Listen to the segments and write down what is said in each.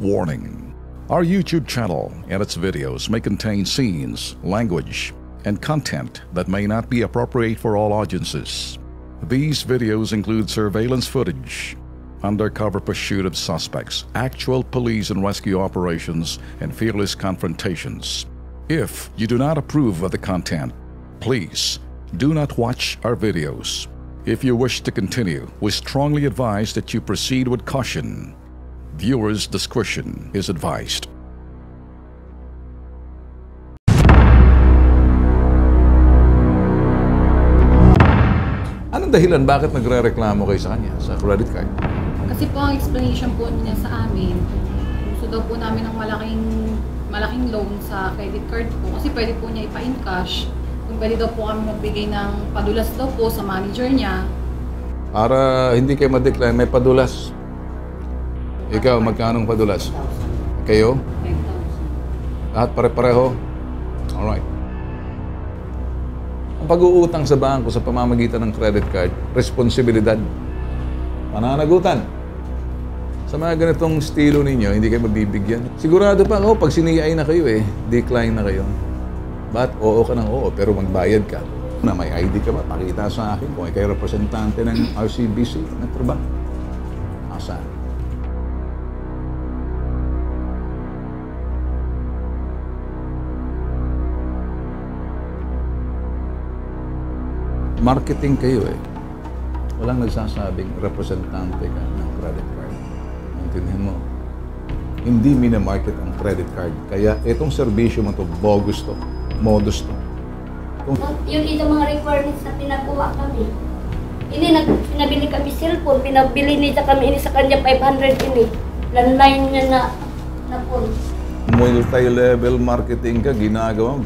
Warning: our YouTube channel and its videos may contain scenes, language, and content that may not be appropriate for all audiences. These videos include surveillance footage, undercover pursuit of suspects, actual police and rescue operations, and fearless confrontations. If you do not approve of the content, please do not watch our videos. If you wish to continue, we strongly advise that you proceed with caution. Viewers' discretion is advised. Anong dahilan bakit nagre-reklamo kayo sa kanya, sa credit card? Kasi po ang explanation po niya sa amin, gusto daw po namin ng malaking loan sa credit card po kasi pwede po niya ipa-in cash. Kung pwede daw po kami magbigay ng padulas daw po sa manager niya. Para hindi kayo ma-decline, may padulas. Ikaw, magkanong padulas? Kayo? 5,000. Lahat pare-pareho? Alright. Ang pag-uutang sa bangko sa pamamagitan ng credit card, responsibilidad, pananagutan. Sa mga ganitong estilo ninyo, hindi kayo mabibigyan. Sigurado pa, pag siniyay na kayo decline na kayo. Ba't oo ka ng oo, pero magbayad ka. Na may ID ka ba? Pakita sa akin kung ikaw representante ng RCBC na trabaho. Asa? Marketing kayo Walang nagsasabing representante ka ng credit card. Maintindihan mo? Hindi minamarket ang credit card. Kaya itong serbisyo mo to, bogus to, modus to. Yung ito mga requirements na pinakuha kami. Pinabili kami cellphone, pinabili nito kami ini sa kanya 500 ini. Landline niya na phone. Multi-level marketing ka, ginagawa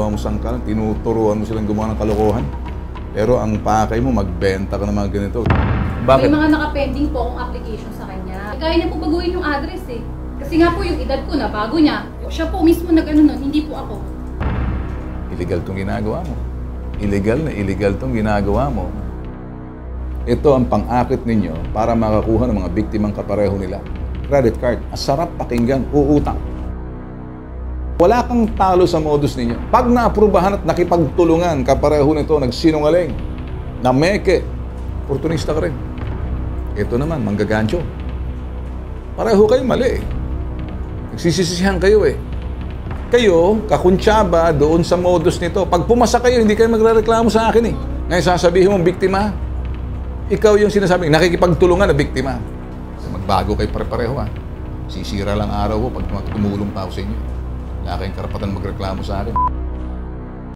mo sangkalan, tinuturuan mo silang gumawa ng kalokohan. Pero ang pakay mo, magbenta ka ng mga ganito. Bakit? May mga nakapending po akong application sa kanya. Kaya niya po baguhin yung address Kasi nga po yung edad ko na bago niya. Siya po mismo nag-ano nun, hindi po ako. Illegal tong ginagawa mo. Illegal tong ginagawa mo. Ito ang pang-akit ninyo para makakuha ng mga biktimang kapareho nila. Credit card. Ang sarap pakinggan, uutang. Wala kang talo sa modus ninyo. Pag naaprubahan at nakipagtulungan, kapareho nito, nagsinungaling, na meke, oportunista ka rin. Ito naman, manggagancho. Pareho kayo mali Nagsisisihan kayo Kayo, kakuntsaba doon sa modus nito. Pag pumasa kayo, hindi kayo magrereklamo sa akin Ngayon sasabihin mo, biktima. Ikaw yung sinasabing, nakikipagtulungan na biktima. Magbago kayo pare-pareho Sisira lang araw ko pag tumulong pa ako sa inyo. Wala kayong karapatan magreklamo sa akin.